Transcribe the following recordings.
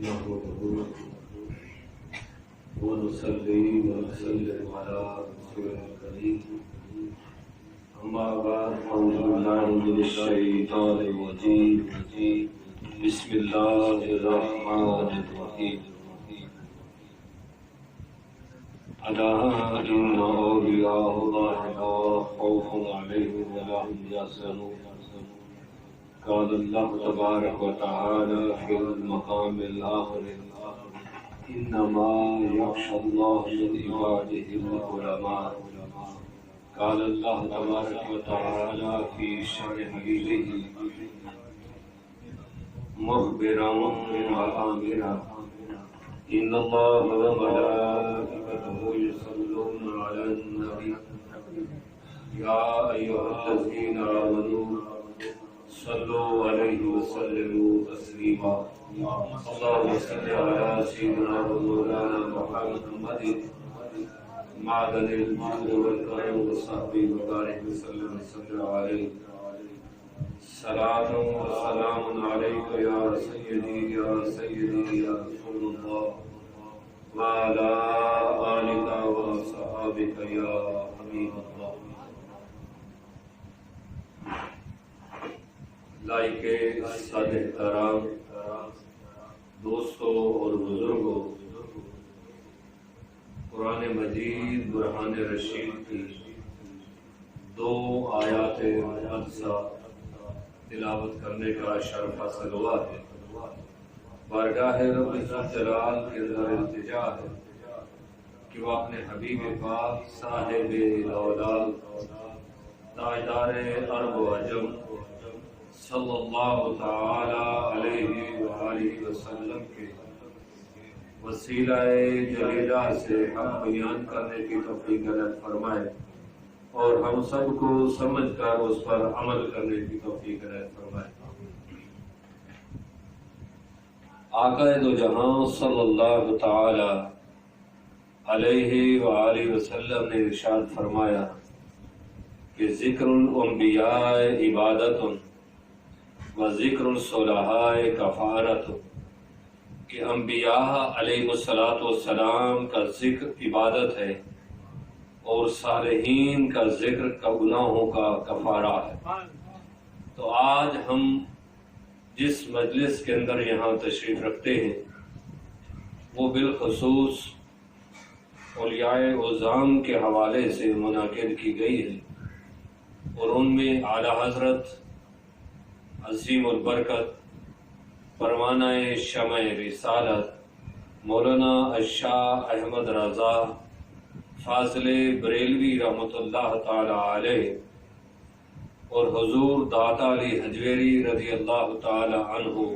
نحمده ونصلي ونسلم على رسوله الكريم أما بعد أعوذ بالله من الشيطان الرجيم بسم الله الرحمن الرحيم ألا إن أولياء الله لا خوف عليهم ولا هم يحزنون قال الله تبارك وتعالى في المقام الآخر إنما يخشى الله من عباده العلماء قال الله تبارك وتعالى في شأن حبيبه مخبرا وآمرا إن الله وملائكته يصلون على النبي يا أيها الذين آمنوا صلوا عليه وسلموا تسليما اللهم صل على سيدنا ومولانا محمد معدن الجود والكرم وصحبه وبارك وسلم صل عليه صلاة وسلام عليك يا سيدي يا سيدي يا رسول الله وعلى آلك وصحابك يا حبيب الله. لائق صد احترام دوستوں اور بزرگوں، قرآن مجید برہان رشید کی 2 آیات مقدسہ تلاوت کرنے کا شرف حاصل ہوا ہے. بارگاہ رب ذوالجلال کے اندر التجا ہے کہ وہ اپنے حبیب پاک صاحب الاولال تاجدار عرب و عجم صلی اللہ تعالی علیہ وآلہ وسلم کے وسیلہ جلیلہ سے حق بیان کرنے کی توفیق عطا فرمائے اور ہم سب کو سمجھ کر اس پر عمل کرنے کی توفیق عطا فرمائے. آقا دو جہاں صلی اللہ تعالی علیہ وآلہ وسلم نے ارشاد فرمایا کہ ذکر الانبیاء عبادت و ذکر الصلحاء کفارت، کہ انبیاء علیہ السلام کا ذکر عبادت ہے اور صالحین کا ذکر کا گناہوں کا کفارہ ہے. تو آج ہم جس مجلس کے اندر یہاں تشریف رکھتے ہیں وہ بالخصوص اولیاء اعظام کے حوالے سے منعقد کی گئی ہے اور ان میں اعلیٰ حضرت عظیم البرکت پروانہ شمع رسالت مولانا الشاہ احمد رضا فاضل بریلوی رحمۃ اللہ تعالی علیہ اور حضور داتا علی حجویری رضی اللہ تعالی عنہ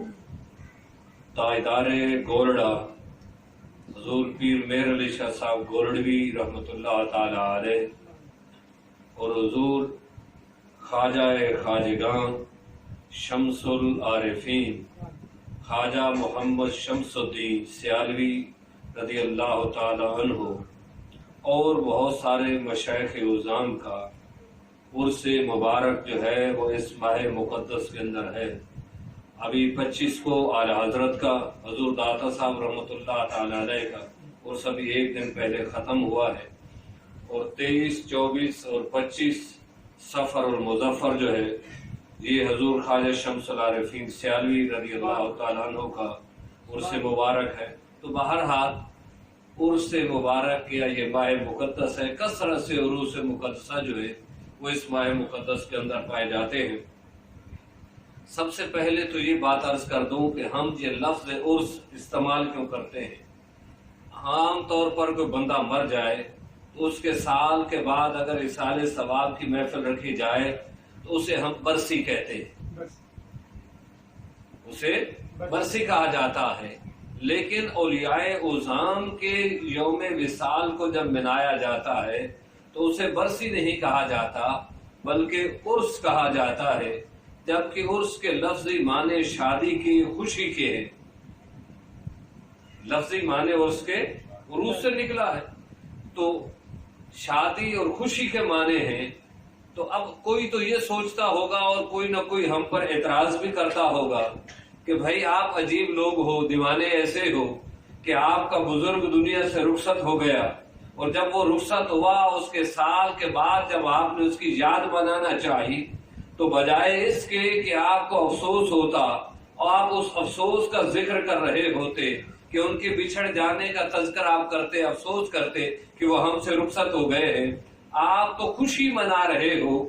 تاجدار گولڑا حضور پیر مہر علی شاہ صاحب گولڑوی رحمۃ اللہ تعالی علیہ اور حضور خواجہ خواجگان شمس العارفین خواجہ محمد شمس الدین سیالوی رضی اللہ تعالی عنہ اور بہت سارے مشائخ اعظام کا عرس مبارک جو ہے وہ اس ماہ مقدس کے اندر ہے. ابھی 25 کو اعلی حضرت کا حضور داتا صاحب رحمۃ اللہ تعالی علیہ کا عرس ابھی 1 دن پہلے ختم ہوا ہے اور 23، 24 اور 25 صفر اور مظفر جو ہے یہ حضور خواجہ شمس العارفین سیالوی رضی اللہ تعالیٰ عنہ کا عرس مبارک ہے. تو بہرحال عرس مبارک یا یہ ماہ مقدس ہے، کثرت سے عروس مقدسہ جو ہے وہ اس ماہ مقدس کے اندر پائے جاتے ہیں. سب سے پہلے تو یہ بات عرض کر دوں کہ ہم یہ لفظ عرس استعمال کیوں کرتے ہیں. عام طور پر کوئی بندہ مر جائے تو اس کے سال کے بعد اگر اصالِ ثواب کی محفل رکھی جائے تو اسے ہم برسی کہتے ہیں، اسے برسی کہا جاتا ہے. لیکن اولیاء اعظام کے یوم وصال کو جب منایا جاتا ہے تو اسے برسی نہیں کہا جاتا بلکہ عرس کہا جاتا ہے، جبکہ عرس کے لفظی معنی شادی کی، خوشی کے ہیں. لفظی معنی عرس کے عروس سے نکلا ہے تو شادی اور خوشی کے معنی ہیں. تو اب کوئی تو یہ سوچتا ہوگا اور کوئی نہ کوئی ہم پر اعتراض بھی کرتا ہوگا کہ بھائی آپ عجیب لوگ ہو، دیوانے ایسے ہو کہ آپ کا بزرگ دنیا سے رخصت ہو گیا، اور جب وہ رخصت ہوا اس کے سال کے بعد جب آپ نے اس کی یاد بنانا چاہی تو بجائے اس کے کہ آپ کو افسوس ہوتا اور آپ اس افسوس کا ذکر کر رہے ہوتے کہ ان کے بچھڑ جانے کا تذکر آپ کرتے، افسوس کرتے کہ وہ ہم سے رخصت ہو گئے ہیں، آپ تو خوشی منا رہے ہو،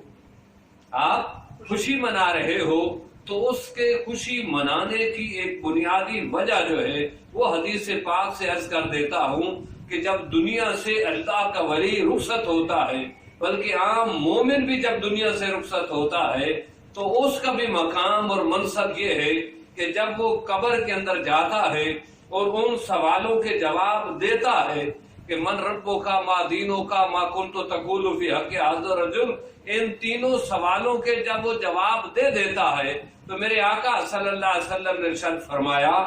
آپ خوشی منا رہے ہو، تو اس کے خوشی منانے کی ایک بنیادی وجہ جو ہے وہ حدیث پاک سے عرض کر دیتا ہوں کہ جب دنیا سے اللہ کا ولی رخصت ہوتا ہے، بلکہ عام مومن بھی جب دنیا سے رخصت ہوتا ہے تو اس کا بھی مقام اور منصب یہ ہے کہ جب وہ قبر کے اندر جاتا ہے اور ان سوالوں کے جواب دیتا ہے کہ من ربو کا، ما دینوں کا، ما کنتو تقول فی حق ھذا الرجل، ان تینوں سوالوں کے جب وہ جواب دے دیتا ہے تو میرے آقا صلی اللہ علیہ وسلم نے ارشاد فرمایا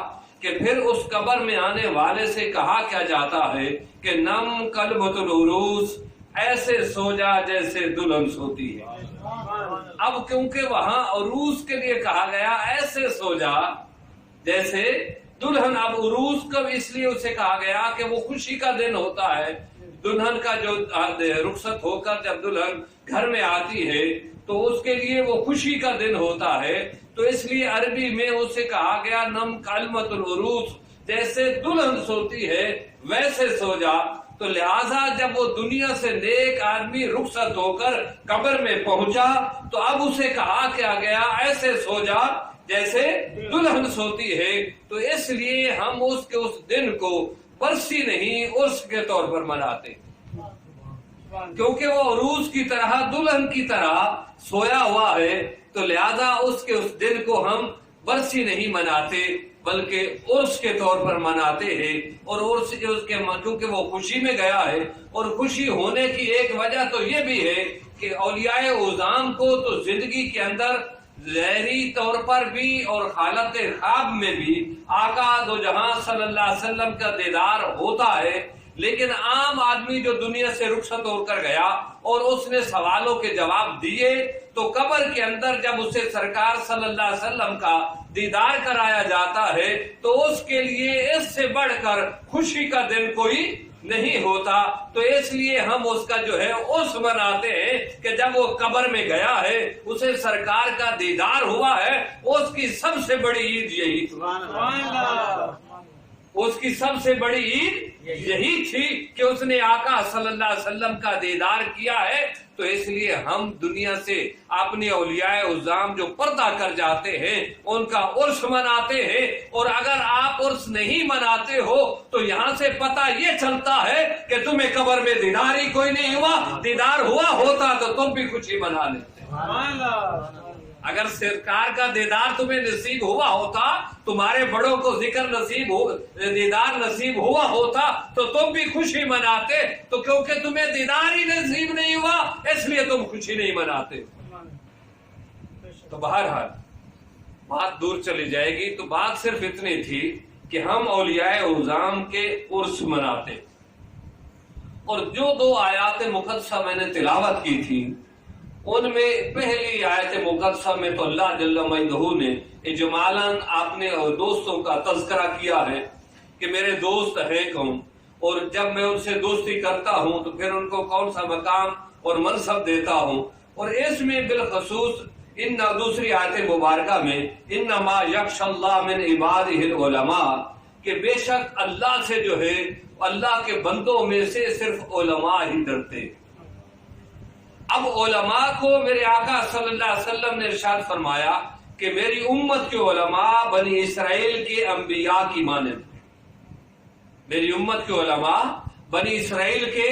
کہ پھر اس قبر میں آنے والے سے کہا کیا جاتا ہے کہ نم قلبۃ العروس، ایسے سو جا جیسے دلہن سوتی ہے۔ اب کیونکہ وہاں عروس کے لیے کہا گیا ایسے سو جا جیسے دلہن، اب عروس کب اس لیے اسے کہا گیا کہ وہ خوشی کا دن ہوتا ہے، دلہن کا جو رخصت ہو کر جب دلہن گھر میں آتی ہے تو اس کے لیے وہ خوشی کا دن ہوتا ہے، تو اس لیے عربی میں اسے کہا گیا نم کلمۃ العروس، جیسے دلہن سوتی ہے ویسے سو جا۔ تو لہٰذا جب وہ دنیا سے نیک آدمی رخصت ہو کر قبر میں پہنچا تو اب اسے کہا کیا گیا ایسے سو جا جیسے دلہن سوتی ہے، تو اس لیے ہم اس کے اس دن کو برسی نہیں عرس کے طور پر مناتے، کیونکہ وہ عروس کی طرح دلہن کی طرح سویا ہوا ہے، تو لہذا اس کے اس دن کو ہم برسی نہیں مناتے بلکہ عرس کے طور پر مناتے ہیں۔ اور عرس اس کے کیونکہ وہ خوشی میں گیا ہے، اور خوشی ہونے کی ایک وجہ تو یہ بھی ہے کہ اولیاء اعظام کو تو زندگی کے اندر ظاہری طور پر بھی اور حالت خواب میں بھی آقا دو جہاں صلی اللہ علیہ وسلم کا دیدار ہوتا ہے، لیکن عام آدمی جو دنیا سے رخصت ہو کر گیا اور اس نے سوالوں کے جواب دیے تو قبر کے اندر جب اسے سرکار صلی اللہ علیہ وسلم کا دیدار کرایا جاتا ہے تو اس کے لیے اس سے بڑھ کر خوشی کا دن کوئی نہیں ہوتا، تو اس لیے ہم اس کا جو ہے عرس مناتے ہیں کہ جب وہ قبر میں گیا ہے اسے سرکار کا دیدار ہوا ہے، اس کی سب سے بڑی عید یہی تھی، اس کی سب سے بڑی عید یہی تھی کہ اس نے آقا صلی اللہ علیہ وسلم کا دیدار کیا ہے۔ تو اس لیے ہم دنیا سے اپنے اولیاء اعظام جو پردہ کر جاتے ہیں ان کا عرس مناتے ہیں، اور اگر آپ عرس نہیں مناتے ہو تو یہاں سے پتہ یہ چلتا ہے کہ تمہیں قبر میں دیدار ہی کوئی نہیں ہوا، دیدار ہوا ہوتا تو تم بھی خوشی منا لیتے۔ اگر سرکار کا دیدار تمہیں نصیب ہوا ہوتا، تمہارے بڑوں کو ذکر نصیب ہو، دیدار نصیب ہوا ہوتا تو تم بھی خوشی مناتے، تو کیونکہ تمہیں دیدار ہی نصیب نہیں ہوا اس لیے تم خوشی نہیں مناتے۔ تو بہرحال بات دور چلی جائے گی، تو بات صرف اتنی تھی کہ ہم اولیاء اعظام کے عرس مناتے، اور جو دو آیات مقدسہ میں نے تلاوت کی تھی ان میں پہلی آیت مقدسہ میں تو اللہ جل مجدہ نے اجمالاً اپنے دوستوں کا تذکرہ کیا ہے کہ میرے دوست ہیں کون، اور جب میں ان سے دوستی کرتا ہوں تو پھر ان کو کون سا مقام اور منصب دیتا ہوں، اور اس میں بالخصوص ان دوسری آیت مبارکہ میں انما یخشی اللہ من عبادہ العلماء، کہ بے شک اللہ سے جو ہے اللہ کے بندوں میں سے صرف علماء ہی ڈرتے ہیں۔ اب علماء کو میرے آقا صلی اللہ علیہ وسلم نے ارشاد فرمایا کہ میری امت کے علماء بنی اسرائیل کے انبیاء کی مانند، میری امت کے علماء بنی اسرائیل کے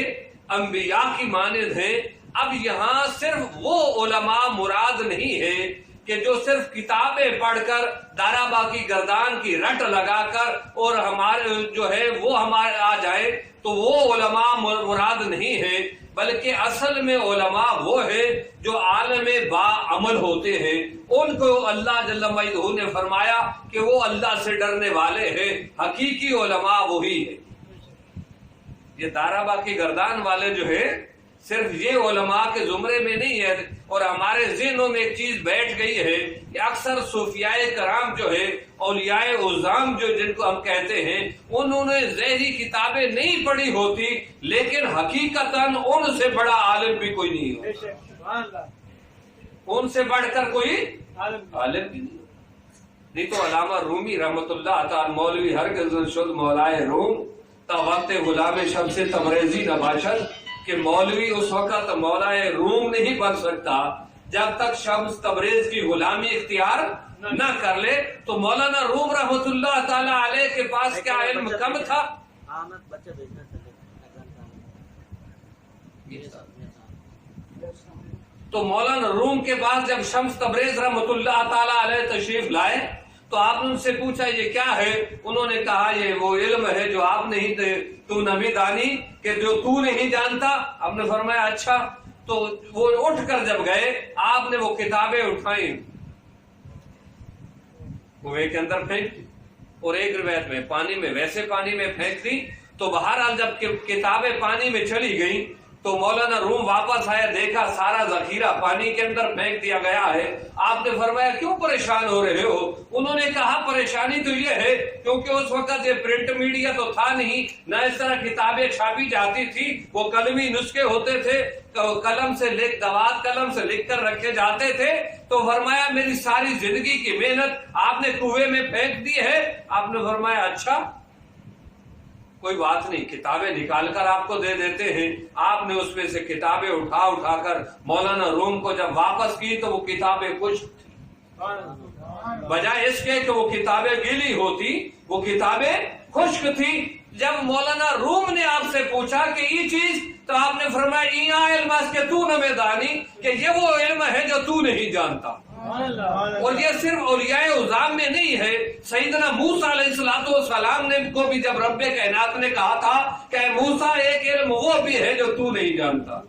انبیاء کی مانند ہیں۔ اب یہاں صرف وہ علماء مراد نہیں ہے کہ جو صرف کتابیں پڑھ کر دارا باقی گردان کی رٹ لگا کر اور ہمارے جو ہے وہ ہمارے آ جائے، تو وہ علماء مراد نہیں ہے، بلکہ اصل میں علماء وہ ہے جو عالم با عمل ہوتے ہیں، ان کو اللہ جل مجدہ نے فرمایا کہ وہ اللہ سے ڈرنے والے ہیں، حقیقی علماء وہی ہے۔ یہ دارا باقی گردان والے جو ہے صرف یہ علماء کے زمرے میں نہیں ہے، اور ہمارے ذہنوں میں ایک چیز بیٹھ گئی ہے کہ اکثر صوفیاء کرام جو ہے اولیاء عظام جو جن کو ہم کہتے ہیں انہوں نے ظاہری کتابیں نہیں پڑھی ہوتی، لیکن حقیقتاً ان سے بڑا عالم بھی کوئی نہیں ہوتا، ان سے بڑھ کر کوئی عالم بھی نہیں تو علامہ رومی رحمت اللہ تعالی مولوی ہرگز شد مولائے روم تا وقت غلام شمس تبریزی نباشد، کہ مولوی اس وقت مولائے روم نہیں بن سکتا جب تک شمس تبریز کی غلامی اختیار نہ کر لے۔ تو مولانا روم رحمت اللہ تعالی علیہ کے پاس کیا علم کم تھا؟ تو مولانا روم کے پاس جب شمس تبریز رحمت اللہ تعالی علیہ تشریف لائے تو آپ نے ان سے پوچھا یہ کیا ہے؟ انہوں نے کہا یہ وہ علم ہے جو آپ نہیں تو نبی دانی کہ جو تو نہیں جانتا۔ آپ نے فرمایا اچھا۔ تو وہ اٹھ کر جب گئے آپ نے وہ کتابیں اٹھائیں کنویں کے اندر پھینک دی، اور ایک روایت میں پانی میں، ویسے پانی میں پھینک دی۔ تو بہرحال جب کتابیں پانی میں چلی گئیں تو مولانا روم واپس آیا، دیکھا سارا ذخیرہ پانی کے اندر پھینک دیا گیا ہے۔ آپ نے فرمایا کیوں پریشان ہو رہے ہو؟ انہوں نے کہا پریشانی تو یہ ہے کیونکہ اس وقت یہ پرنٹ میڈیا تو تھا نہیں، نہ اس طرح کتابیں چھاپی جاتی تھی، وہ قلمی نسخے ہوتے تھے، قلم سے دوات قلم سے لکھ کر رکھے جاتے تھے۔ تو فرمایا میری ساری زندگی کی محنت آپ نے کنویں میں پھینک دی ہے۔ آپ نے فرمایا اچھا کوئی بات نہیں، کتابیں نکال کر آپ کو دے دیتے ہیں۔ آپ نے اس میں سے کتابیں اٹھا کر مولانا روم کو جب واپس کی تو وہ کتابیں خشک تھی، بجائے اس کے کہ وہ کتابیں گیلی ہوتی وہ کتابیں خشک تھی۔ جب مولانا روم نے آپ سے پوچھا کہ یہ چیز، تو آپ نے فرمایا ایہاں علم اس کے تو نہ دانی، کہ یہ وہ علم ہے جو تو نہیں جانتا۔ اور یہ صرف اولیاء عظام میں نہیں ہے، سیدنا موسیٰ علیہ السلام نے کو بھی جب رب کائنات نے کہا تھا کہ اے موسیٰ ایک علم وہ بھی ہے جو تو نہیں جانتا۔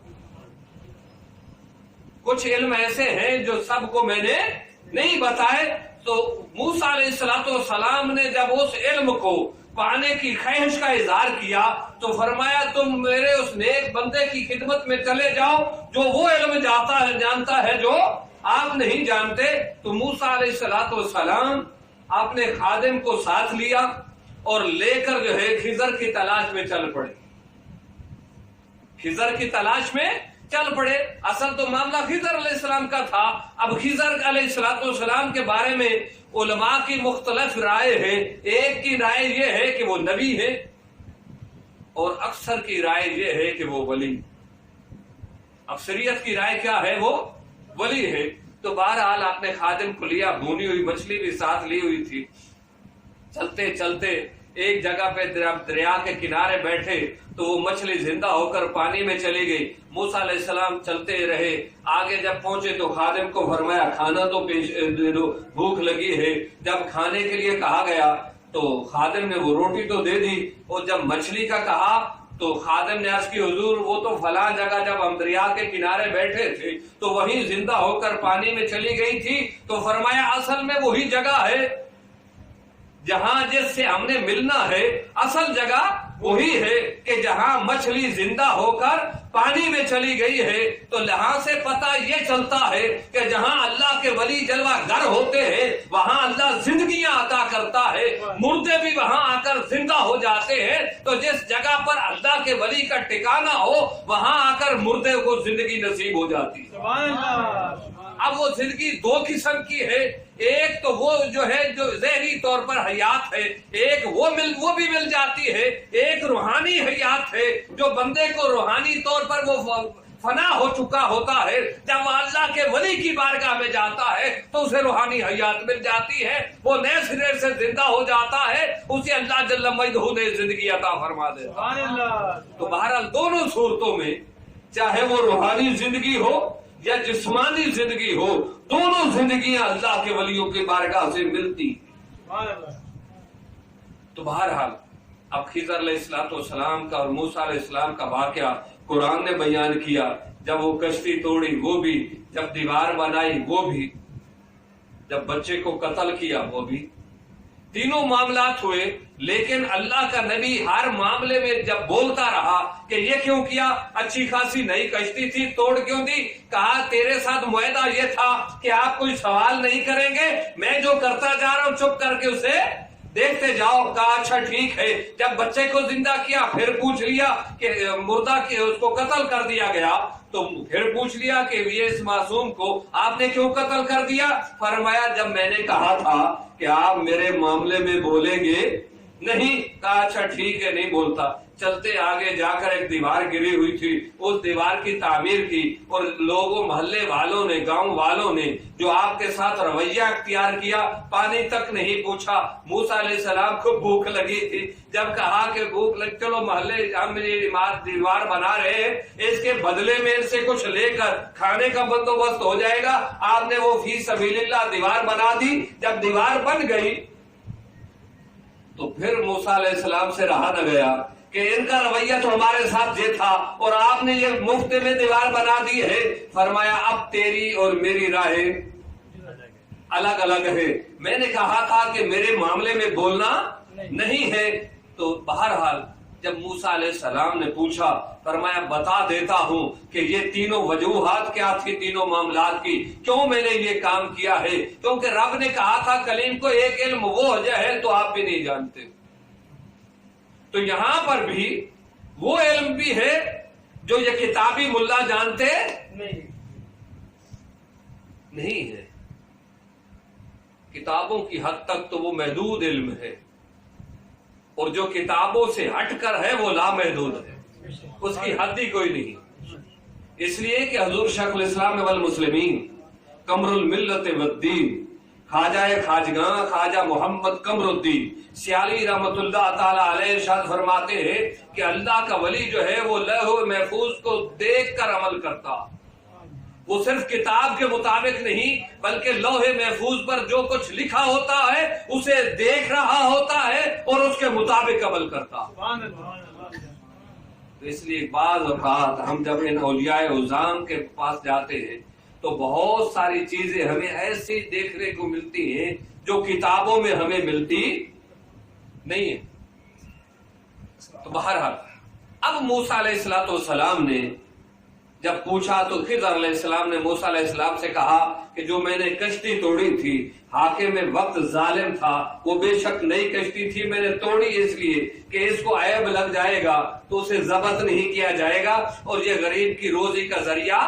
کچھ علم ایسے ہیں جو سب کو میں نے نہیں بتائے۔ تو موسیٰ علیہ السلام نے جب اس علم کو پانے کی خواہش کا اظہار کیا تو فرمایا تم میرے اس نیک بندے کی خدمت میں چلے جاؤ جو وہ علم جانتا ہے جو آپ نہیں جانتے۔ تو موسیٰ علیہ السلام اپنے خادم کو ساتھ لیا اور لے کر جو ہے خضر کی تلاش میں چل پڑے، خضر کی تلاش میں چل پڑے۔ اصل تو معاملہ خضر علیہ السلام کا تھا۔ اب خضر علیہ السلام کے بارے میں علماء کی مختلف رائے ہیں۔ ایک کی رائے یہ ہے کہ وہ نبی ہے، اور اکثر کی رائے یہ ہے کہ وہ ولی، اکثریت کی رائے کیا ہے؟ وہ ولی ہے۔ تو بہرحال آپ نے خادم کو لیا، بھونی ہوئی مچھلی بھی ساتھ لی ہوئی تھی۔ چلتے چلتے ایک جگہ پہ دریا کے کنارے بیٹھے تو وہ مچھلی زندہ ہو کر پانی میں چلی گئی۔ موسیٰ علیہ السلام چلتے رہے، آگے جب پہنچے تو خادم کو فرمایا کھانا تو بھوک لگی ہے۔ جب کھانے کے لیے کہا گیا تو خادم نے وہ روٹی تو دے دی، اور جب مچھلی کا کہا تو خادم نے عرض کی حضور وہ تو فلاں جگہ جب ہم دریا کے کنارے بیٹھے تھے تو وہیں زندہ ہو کر پانی میں چلی گئی تھی۔ تو فرمایا اصل میں وہی جگہ ہے جہاں جس سے ہم نے ملنا ہے، اصل جگہ وہی ہے کہ جہاں مچھلی زندہ ہو کر پانی میں چلی گئی ہے۔ تو یہاں سے پتہ یہ چلتا ہے کہ جہاں اللہ کے ولی جلوہ گر ہوتے ہیں وہاں اللہ زندگیاں عطا کرتا ہے، مردے بھی وہاں آ کر زندہ ہو جاتے ہیں۔ تو جس جگہ پر اللہ کے ولی کا ٹھکانہ ہو وہاں آ کر مردے کو زندگی نصیب ہو جاتی ہے۔ اب وہ زندگی دو قسم کی ہے، ایک تو وہ جو ہے جو ظاہری طور پر حیات ہے، ایک وہ بھی مل جاتی ہے، ایک روحانی حیات ہے جو بندے کو روحانی طور پر وہ فنا ہو چکا ہوتا ہے، جب وہ اللہ کے ولی کی بارگاہ میں جاتا ہے تو اسے روحانی حیات مل جاتی ہے، وہ نئے سرے سے زندہ ہو جاتا ہے، اسے اللہ جل مجدہ نے زندگی عطا فرما دیتا ہے۔ تو بہرحال دونوں صورتوں میں چاہے وہ روحانی زندگی ہو یا جسمانی زندگی ہو، دونوں زندگیاں اللہ کے ولیوں کی بارگاہ سے ملتی۔ تو بہرحال اب خضر علیہ السلام کا اور موسیٰ علیہ السلام کا واقعہ قرآن نے بیان کیا۔ جب وہ کشتی توڑی وہ بھی، جب دیوار بنائی وہ بھی، جب بچے کو قتل کیا وہ بھی۔ تینوں معاملات ہوئے، لیکن اللہ کا نبی ہر معاملے میں جب بولتا رہا کہ یہ کیوں کیا، اچھی خاصی نئی کشتی تھی توڑ کیوں دی، کہا تیرے ساتھ معاہدہ یہ تھا کہ آپ کوئی سوال نہیں کریں گے، میں جو کرتا جا رہا ہوں چپ کر کے اسے دیکھتے جاؤ۔ کہا اچھا ٹھیک ہے۔ جب بچے کو زندہ کیا پھر پوچھ لیا کہ مردہ اس کو قتل کر دیا گیا، تو پھر پوچھ لیا کہ یہ اس معصوم کو آپ نے کیوں قتل کر دیا؟ فرمایا جب میں نے کہا تھا کہ آپ میرے معاملے میں بولیں گے نہیں۔ کہا اچھا ٹھیک ہے، نہیں بولتا۔ چلتے آگے جا کر ایک دیوار گری ہوئی تھی، اس دیوار کی تعمیر کی، اور لوگوں محلے والوں نے، گاؤں والوں نے جو آپ کے ساتھ رویہ اختیار کیا، پانی تک نہیں پوچھا۔ موسیٰ علیہ السلام کو بھوک لگی تھی، جب کہا کہ بھوک لگ، چلو محلے ہم یہ دیوار بنا رہے ہیں، اس کے بدلے میں ان سے کچھ لے کر کھانے کا بندوبست ہو جائے گا۔ آپ نے وہ فی سبیل اللہ دیوار بنا دی۔ جب دیوار بن گئی تو پھر موسیٰ علیہ السلام سے رہا نہ گیا کہ ان کا رویہ تو ہمارے ساتھ یہ تھا اور آپ نے یہ مفت میں دیوار بنا دی ہے۔ فرمایا اب تیری اور میری راہیں الگ الگ ہے، میں نے کہا تھا کہ میرے معاملے میں بولنا نہیں ہے۔ تو بہرحال جب موسیٰ علیہ السلام نے پوچھا، فرمایا بتا دیتا ہوں کہ یہ تینوں وجوہات کیا تھی، تینوں معاملات کی، کیوں میں نے یہ کام کیا ہے۔ کیونکہ رب نے کہا تھا کلیم کو ایک علم وہ ہے تو آپ بھی نہیں جانتے، تو یہاں پر بھی وہ علم بھی ہے جو یہ کتابی ملا جانتے نہیں ہے۔ کتابوں کی حد تک تو وہ محدود علم ہے، اور جو کتابوں سے ہٹ کر ہے وہ لامحدود ہے، اس کی حد ہی کوئی نہیں۔ اس لیے کہ حضور شیخ الاسلام والمسلمین قمر الملت والدین خواجہ خواجگاں خواجہ محمد قمر الدین سیالی رحمت اللہ تعالی علیہ ارشاد فرماتے ہیں کہ اللہ کا ولی جو ہے وہ لوح محفوظ کو دیکھ کر عمل کرتا، وہ صرف کتاب کے مطابق نہیں بلکہ لوح محفوظ پر جو کچھ لکھا ہوتا ہے اسے دیکھ رہا ہوتا ہے اور اس کے مطابق عمل کرتا۔ تو اس لیے بعض اوقات ہم جب ان اولیاء اعظام کے پاس جاتے ہیں تو بہت ساری چیزیں ہمیں ایسی دیکھنے کو ملتی ہیں جو کتابوں میں ہمیں ملتی نہیں ہے۔ تو بہرحال اب موسیٰ علیہ السلام نے جب پوچھا تو خضر علیہ السلام نے موسیٰ علیہ السلام سے کہا کہ جو میں نے کشتی توڑی تھی، حاکم وقت ظالم تھا، وہ بے شک نئی کشتی تھی، میں نے توڑی اس لیے کہ اس کو عیب لگ جائے گا تو اسے ضبط نہیں کیا جائے گا اور یہ غریب کی روزی کا ذریعہ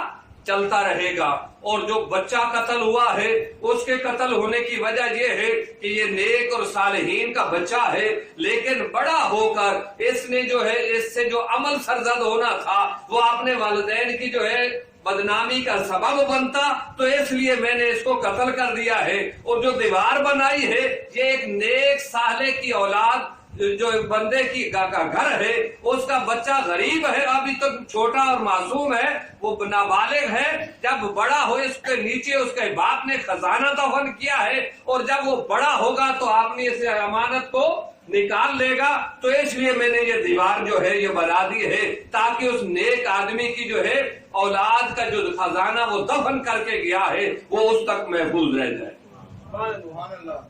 چلتا رہے گا۔ اور جو بچہ قتل ہوا ہے اس کے قتل ہونے کی وجہ یہ ہے کہ یہ نیک اور صالحین کا بچہ ہے، لیکن بڑا ہو کر اس نے جو ہے اس سے جو عمل سرزد ہونا تھا وہ اپنے والدین کی جو ہے بدنامی کا سبب بنتا، تو اس لیے میں نے اس کو قتل کر دیا ہے۔ اور جو دیوار بنائی ہے یہ ایک نیک صالح کی اولاد جو بندے کی گھر ہے، اس کا بچہ غریب ہے، ابھی تو چھوٹا اور معصوم ہے، وہ نابالغ ہے، جب بڑا ہو اس کے نیچے اس کے باپ نے خزانہ دفن کیا ہے اور جب وہ بڑا ہوگا تو آپ نے اس امانت کو نکال لے گا، تو اس لیے میں نے یہ دیوار جو ہے یہ بنا دی ہے تاکہ اس نیک آدمی کی جو ہے اولاد کا جو خزانہ وہ دفن کر کے گیا ہے وہ اس تک محفوظ رہ جائے۔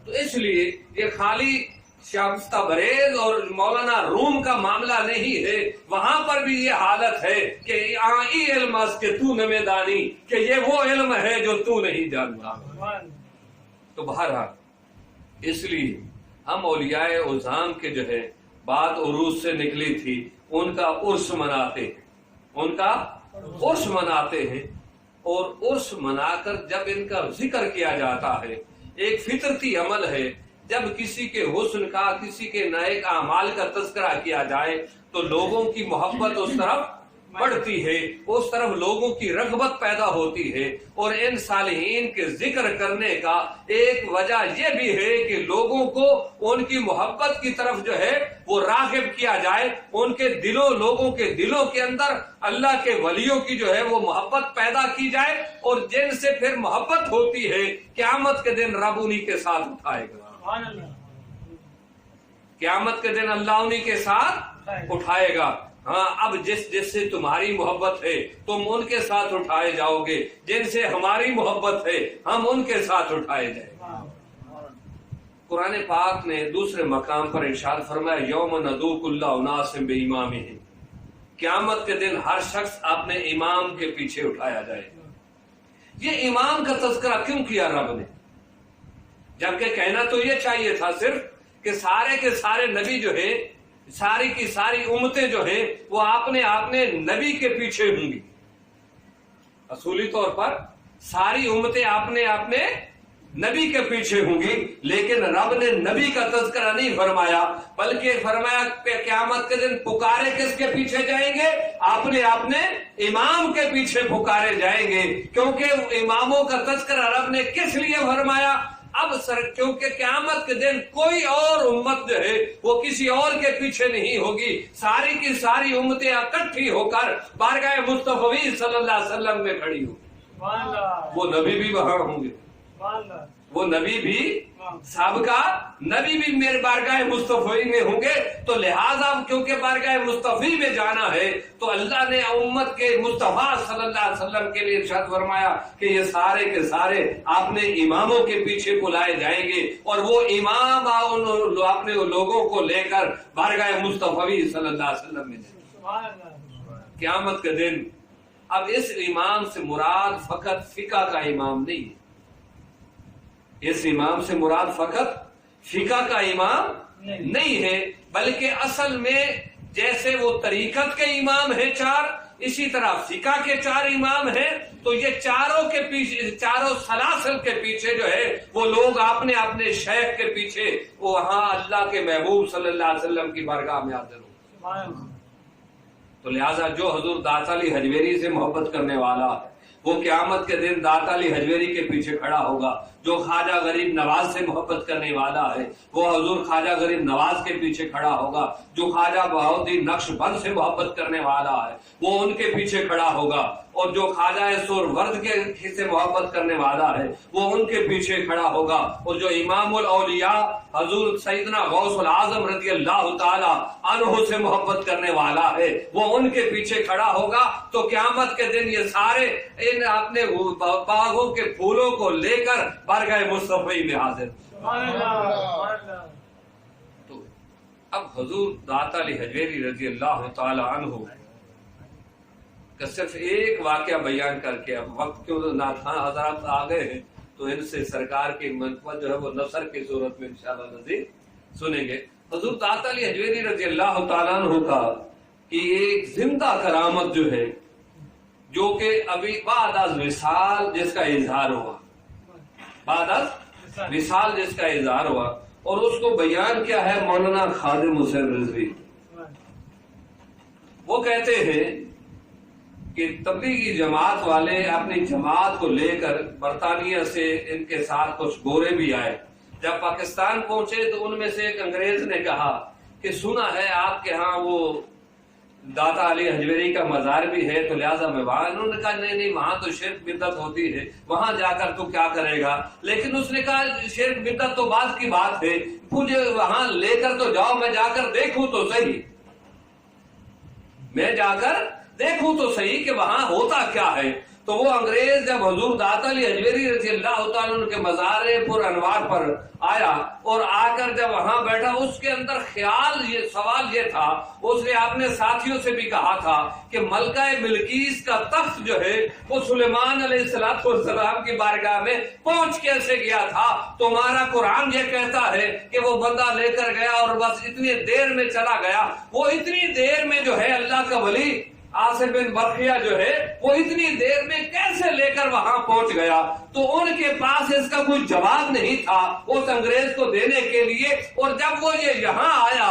تو اس لیے یہ خالی شمس تبریز اور مولانا روم کا معاملہ نہیں ہے، وہاں پر بھی یہ حالت ہے کہ آئی علم اس کے تو نمیدانی، کہ یہ وہ علم ہے جو تو نہیں جانتا۔ تو بہرحال اس لیے ہم اولیاء اعظام کے جو ہے بات عروج سے نکلی تھی، ان کا عرس مناتے ہیں، ان کا عرس مناتے ہیں، اور عرس منا کر جب ان کا ذکر کیا جاتا ہے، ایک فطرتی عمل ہے، جب کسی کے حسن کا کسی کے نیک اعمال کا تذکرہ کیا جائے تو لوگوں کی محبت اس طرف بڑھتی ہے، اس طرف لوگوں کی رغبت پیدا ہوتی ہے، اور ان صالحین کے ذکر کرنے کا ایک وجہ یہ بھی ہے کہ لوگوں کو ان کی محبت کی طرف جو ہے وہ راغب کیا جائے، ان کے دلوں، لوگوں کے دلوں کے اندر اللہ کے ولیوں کی جو ہے وہ محبت پیدا کی جائے، اور جن سے پھر محبت ہوتی ہے قیامت کے دن رب انہی کے ساتھ اٹھائے گا۔ قیامت کے دن اللہ انہی کے ساتھ اٹھائے گا۔ ہاں اب جس سے تمہاری محبت ہے تم ان کے ساتھ اٹھائے جاؤ گے، جن سے ہماری محبت ہے ہم ان کے ساتھ اٹھائے جائیں گے۔ قرآن پاک نے دوسرے مقام پر ارشاد فرمایا یوم ندعو کل اناس بامامہم، قیامت کے دن ہر شخص اپنے امام کے پیچھے اٹھایا جائے گا۔ یہ امام کا تذکرہ کیوں کیا رب نے؟ جبکہ کہنا تو یہ چاہیے تھا صرف کہ سارے کے سارے نبی جو ہے، ساری کی ساری امتیں جو ہیں وہ اپنے نبی کے پیچھے ہوں گی۔ اصولی طور پر ساری امتیں اپنے نبی کے پیچھے ہوں گی، لیکن رب نے نبی کا تذکرہ نہیں فرمایا، بلکہ فرمایا کہ قیامت کے دن پکارے کس کے پیچھے جائیں گے؟ اپنے امام کے پیچھے پکارے جائیں گے۔ کیونکہ اماموں کا تذکرہ رب نے کس لیے فرمایا؟ کیونکہ قیامت کے دن کوئی اور امت جو ہے وہ کسی اور کے پیچھے نہیں ہوگی، ساری کی ساری امتیں اکٹھی ہو کر بارگاہ مصطفی صلی اللہ علیہ وسلم میں کھڑی ہوں۔ وہ نبی بھی وہاں ہوں گے، وہ نبی بھی سابقہ نبی بھی میرے بارگاہ مصطفی میں ہوں گے۔ تو لہٰذا کیونکہ بارگاہ مصطفی میں جانا ہے تو اللہ نے امت کے مصطفیٰ صلی اللہ علیہ وسلم کے لیے ارشاد فرمایا کہ یہ سارے کے سارے اپنے اماموں کے پیچھے بلائے جائیں گے، اور وہ امام اپنے لوگوں کو لے کر بارگاہ مصطفی صلی اللہ علیہ وسلم میں جائیں گے قیامت کے دن۔ اب اس امام سے مراد فقط فقہ کا امام نہیں ہے، اس امام سے مراد فقط فقہ کا امام نہیں ہے، بلکہ اصل میں جیسے وہ طریقت کے امام ہیں چار، اسی طرح فقہ کے چار امام ہیں۔ تو یہ چاروں کے پیچھے، چاروں سلاسل کے پیچھے جو ہے وہ لوگ اپنے شیخ کے پیچھے وہاں اللہ کے محبوب صلی اللہ علیہ وسلم کی بارگاہ میں حاضر ہوں۔ تو لہٰذا جو حضور داتا علی حجویری سے محبت کرنے والا ہے وہ قیامت کے دن داتا علی حجویری کے پیچھے کھڑا ہوگا، جو خواجہ غریب نواز سے محبت کرنے والا ہے وہ حضور خواجہ غریب نواز کے پیچھے کھڑا ہوگا، جو خواجہ بہاؤالدین نقش بند سے محبت کرنے والا ہے وہ ان کے پیچھے کھڑا ہوگا، اور جو خواجہ سہروردی کے سے محبت کرنے والا ہے وہ ان کے پیچھے کھڑا ہوگا، اور جو امام الاولیاء حضور سیدنا غوث العظم رضی اللہ تعالی عنہ سے محبت کرنے والا ہے وہ ان کے پیچھے کھڑا ہوگا۔ تو قیامت کے دن یہ سارے ان اپنے باغوں کے پھولوں کو لے کر بارگاہ مصطفی میں حاضر۔ تو اب حضور داتا علی حجویری رضی اللہ تعالی عنہ کا صرف ایک واقعہ بیان کر کے، اب وقت کیوں ناتھاں حضرات آ گئے ہیں تو ان سے سرکار کی منقبت جو ہے وہ نثر کی صورت میں انشاءاللہ نظیر سنیں گے۔ حضور داتا علی حجویری رضی اللہ تعالیٰ عنہ کا کہ ایک زندہ کرامت جو ہے، جو کہ ابھی بعد از وصال جس کا اظہار ہوا، بعد از وصال جس کا اظہار ہوا، اور اس کو بیان کیا ہے مولانا خادم حسین رضوی۔ وہ کہتے ہیں کہ تبلیغی جماعت والے اپنی جماعت کو لے کر برطانیہ سے ان کے ساتھ کچھ گورے بھی آئے۔ جب پاکستان پہنچے تو ان میں سے ایک انگریز نے کہا کہ سنا ہے آپ کے ہاں وہ داتا علی حجویری کا مزار بھی ہے تو لہٰذا میں وہاں، انہوں نے کہا نہیں وہاں تو شرک بدعت ہوتی ہے، وہاں جا کر تو کیا کرے گا؟ لیکن اس نے کہا شرک بدعت تو بعد کی بات ہے، مجھے وہاں لے کر تو جاؤ، میں جا کر دیکھوں تو صحیح، میں جا کر دیکھوں تو صحیح کہ وہاں ہوتا کیا ہے۔ تو وہ انگریز جب حضور داتا علی حجویری رضی اللہ تعالیٰ عنہ کے مزار پر انوار پر آیا اور آ کر جب وہاں بیٹھا، اس کے اندر سوال یہ تھا، اس نے اپنے ساتھیوں سے بھی کہا تھا کہ ملکہ بلقیس کا تخت جو ہے وہ سلیمان علیہ السلام کی بارگاہ میں پہنچ کیسے گیا تھا؟ تمہارا قرآن یہ کہتا ہے کہ وہ بندہ لے کر گیا اور بس اتنی دیر میں چلا گیا۔ وہ اتنی دیر میں جو ہے اللہ کا ولی عاصم بن برقیہ جو ہے وہ اتنی دیر میں کیسے لے کر وہاں پہنچ گیا؟ تو ان کے پاس اس کا کوئی جواب نہیں تھا اس انگریز کو دینے کے لیے۔ اور جب وہ یہ یہاں آیا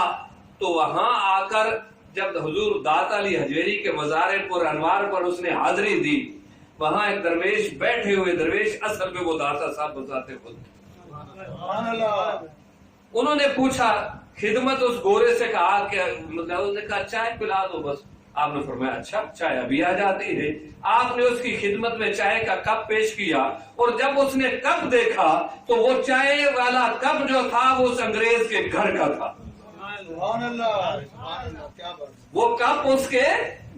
تو وہاں آ کر جب حضور داتا علی حجویری کے مزار پر انوار پر اس نے حاضری دی، وہاں ایک درویش بیٹھے ہوئے، درویش اصل میں وہ داتا صاحب بتاتے خود، انہوں نے پوچھا خدمت اس گورے سے کہا کہ انہوں نے کہا چائے پلا دو بس۔ آپ نے فرمایا اچھا چائے ابھی آ جاتی ہے۔ آپ نے اس کی خدمت میں چائے کا کپ پیش کیا، اور جب اس نے کپ دیکھا تو وہ چائے والا کپ جو تھا وہ اس انگریز کے گھر کا تھا، وہ کپ اس کے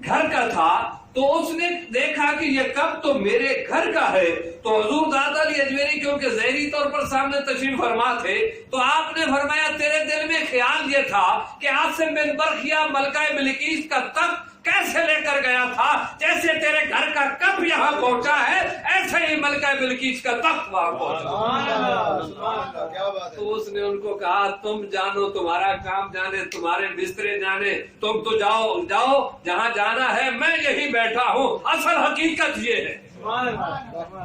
گھر کا تھا تو اس نے دیکھا کہ یہ کب تو میرے گھر کا ہے. تو حضور داتا علی اجمیری کیونکہ ظاہری طور پر سامنے تشریف فرما تھے تو آپ نے فرمایا تیرے دل میں خیال یہ تھا کہ عاصم بن برقیہ ملکہ بلقیس کا تخت کیسے لے کر گیا تھا، جیسے تیرے گھر کا کب یہاں پہنچا ہے ایسے ہی ملکہ بلقیس کا تخت وہاں پہنچا. تو اس نے ان کو کہا تم جانو، تمہارا کام جانے، تمہارے بسترے جانے، تم تو جاؤ جہاں جانا ہے، میں یہی بیٹھا ہوں. اصل حقیقت یہ ہے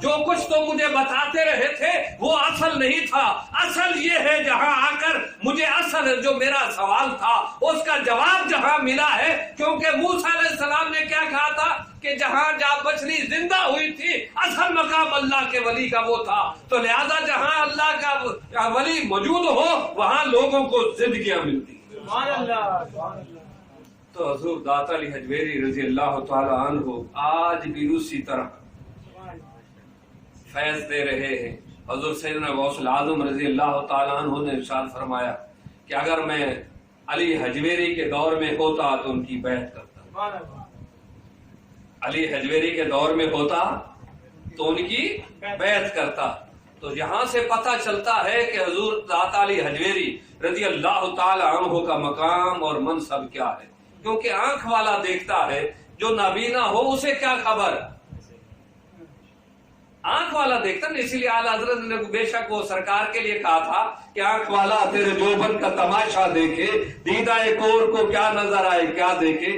جو کچھ تو مجھے بتاتے رہے تھے وہ اصل نہیں تھا. اصل یہ ہے جہاں آ کر مجھے اصل جو میرا سوال تھا اس کا جواب جہاں ملا ہے، کیونکہ موسیٰ علیہ السلام نے کیا کہا تھا کہ جہاں بچڑی زندہ ہوئی تھی اصل مقام اللہ کے ولی کا وہ تھا، تو لہذا جہاں اللہ کا ولی موجود ہو وہاں لوگوں کو زندگیاں ملتی. تو حضور داتا علی حجویری رضی اللہ تعالی عنہ آج بھی اسی طرح فیض دے رہے ہیں. حضور سیدنا غوث العظم رضی اللہ تعالیٰ عنہ نے ارشاد فرمایا کہ اگر میں علی حجویری کے دور میں ہوتا تو ان کی بیعت کرتا. علی حجویری کے دور میں ہوتا تو ان کی بیعت کرتا. تو یہاں سے پتہ چلتا ہے کہ حضور داتا علی حجویری رضی اللہ تعالیٰ عنہ کا مقام اور منصب کیا ہے، کیونکہ آنکھ والا دیکھتا ہے، جو نابینا ہو اسے کیا خبر. آنکھ والا دیکھتا نا، اسی لیے اعلیٰ حضرت نے بے شک وہ سرکار کے لیے کہا تھا کہ آنکھ والا تیرے دیوبند کا تماشا دیکھے، دیدہ کور کو کیا نظر آئے کیا دیکھے.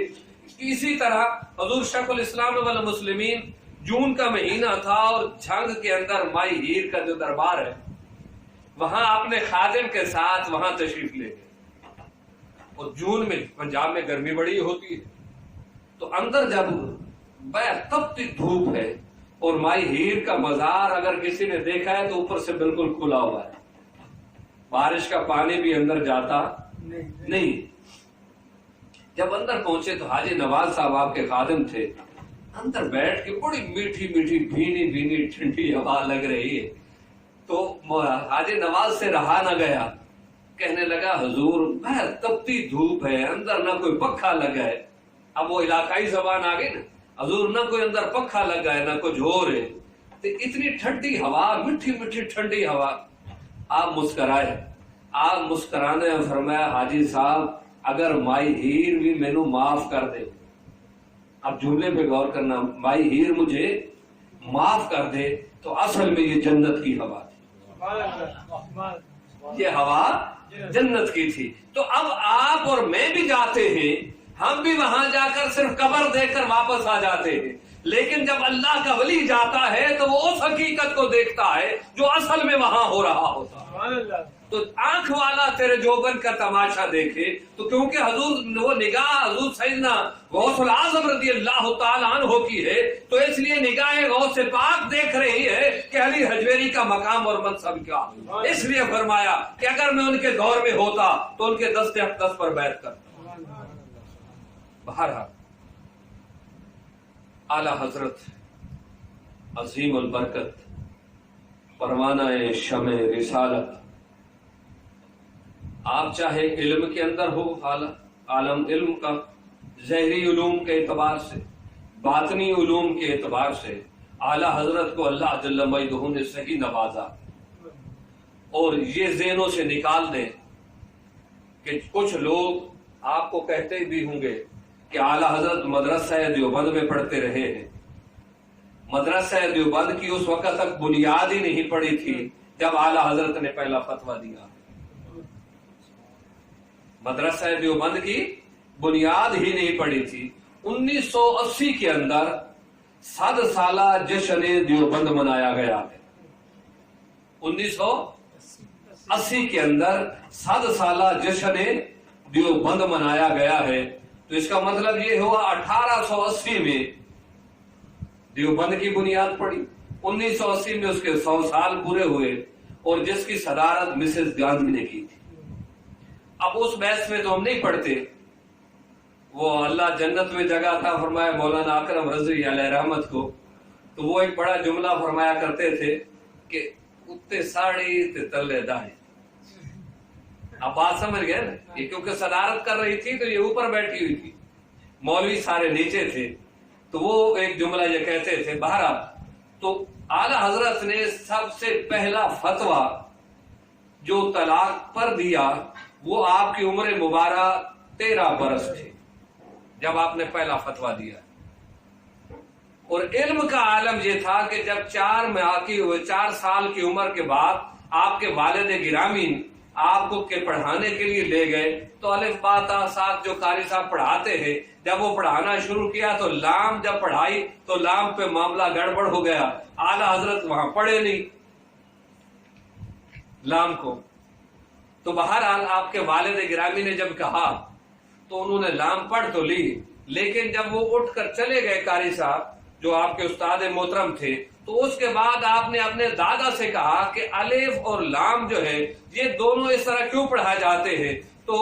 اسی طرح حضور شیخ الاسلام والمسلمین جون کا مہینہ تھا اور جھنگ کے اندر مائی ہیر کا جو دربار ہے وہاں اپنے خادم کے ساتھ وہاں تشریف لے گئے. اور جون میں پنجاب میں گرمی بڑی ہوتی ہے تو اندر جب تپتی دھوپ ہے اور مائی ہیر کا مزار اگر کسی نے دیکھا ہے تو اوپر سے بالکل کھلا ہوا ہے، بارش کا پانی بھی اندر جاتا نہیں. جب اندر پہنچے تو حاجی نواز صاحب آپ کے خادم تھے، اندر بیٹھ کے بڑی میٹھی میٹھی بھینی بھینی ٹھنڈی ہوا لگ رہی ہے. تو حاجی نواز سے رہا نہ گیا، کہنے لگا حضور باہر تپتی دھوپ ہے، اندر نہ کوئی پکھا لگا ہے. اب وہ علاقائی زبان آ گئی نا، حضور نہ کوئی اندر پکھا لگا ہے نہ کچھ ہو رہے، تو اتنی ٹھنڈی ہوا، میٹھی میٹھی ٹھنڈی ہوا. آپ مسکرائے، آپ مسکرانے فرمایا حاجی صاحب اگر مائی ہیر بھی مینوں معاف کر دے، اب جملے پہ غور کرنا، مائی ہیر مجھے معاف کر دے تو اصل میں یہ جنت کی ہوا تھی، یہ ہوا جنت کی تھی. تو اب آپ اور میں بھی جاتے ہیں، ہم بھی وہاں جا کر صرف قبر دیکھ کر واپس آ جاتے ہیں، لیکن جب اللہ کا ولی جاتا ہے تو وہ اس حقیقت کو دیکھتا ہے جو اصل میں وہاں ہو رہا ہوتا ہے. تو آنکھ والا تیرے جوبن کا تماشا دیکھے، تو کیونکہ حضور وہ نگاہ حضور سیدنا غوث العظم رضی اللہ تعالیٰ عنہ کی ہے تو اس لیے نگاہ غوث پاک دیکھ رہی ہے کہ علی حجویری کا مقام اور منصب کیا. اس لیے فرمایا کہ اگر میں ان کے دور میں ہوتا تو ان کے دست اقدس پر بیعت کرتا. بہرحال اعلی حضرت عظیم البرکت پروانہ شمع رسالت، آپ چاہے علم کے اندر ہو، عالم علم کا، ظاہری علوم کے اعتبار سے، باطنی علوم کے اعتبار سے اعلی حضرت کو اللہ جل مجدہ نے صحیح نوازا. اور یہ ذہنوں سے نکال دیں کہ کچھ لوگ آپ کو کہتے بھی ہوں گے کہ اعلی حضرت مدرسہ دیوبند میں پڑھتے رہے ہیں. مدرسہ دیوبند کی اس وقت تک بنیاد ہی نہیں پڑی تھی جب اعلی حضرت نے پہلا فتویٰ دیا. مدرسہ دیوبند کی بنیاد ہی نہیں پڑی تھی. 1980 کے اندر 100 سالہ جشن دیوبند منایا گیا ہے. 1980 کے اندر 100 سالہ جشن دیوبند منایا گیا ہے. تو اس کا مطلب یہ ہوا 1880 میں دیوبند کی بنیاد پڑی، 1980 میں اس کے 100 سال پورے ہوئے اور جس کی صدارت مسز گاندھی نے کی تھی. اب اس بحث میں تو ہم نہیں پڑھتے، وہ اللہ جنت میں جگہ تھا فرمایا مولانا اکرم رضوی علیہ رحمت کو، تو وہ ایک بڑا جملہ فرمایا کرتے تھے کہ اتے ساڑی تے تلے داڑھی. اب بات سمجھ گئے نا، یہ کیونکہ صدارت کر رہی تھی تو یہ اوپر بیٹھی ہوئی تھی، مولوی سارے نیچے تھے، تو وہ ایک جملہ یہ کہتے تھے. بہرحال تو اعلی حضرت نے سب سے پہلا فتویٰ جو طلاق پر دیا وہ آپ کی عمر مبارک 13 برس تھی جب آپ نے پہلا فتویٰ دیا. اور علم کا عالم یہ تھا کہ جب 4 سال کی عمر کے بعد آپ کے والد گرامی آپ کو پڑھانے کے لیے لے گئے تو الف با تا سات جو قاری صاحب پڑھاتے ہیں، جب وہ پڑھانا شروع کیا تو لام جب پڑھائی تو لام پہ معاملہ گڑبڑ ہو گیا. اعلی حضرت وہاں پڑھے نہیں لام کو. تو بہرحال آپ کے والد گرامی نے جب کہا تو انہوں نے لام پڑھ تو لی، لیکن جب وہ اٹھ کر چلے گئے قاری صاحب جو آپ کے استاد محترم تھے، تو اس کے بعد آپ نے اپنے دادا سے کہا کہ الف اور لام جو ہے یہ دونوں اس طرح کیوں پڑھائے جاتے ہیں. تو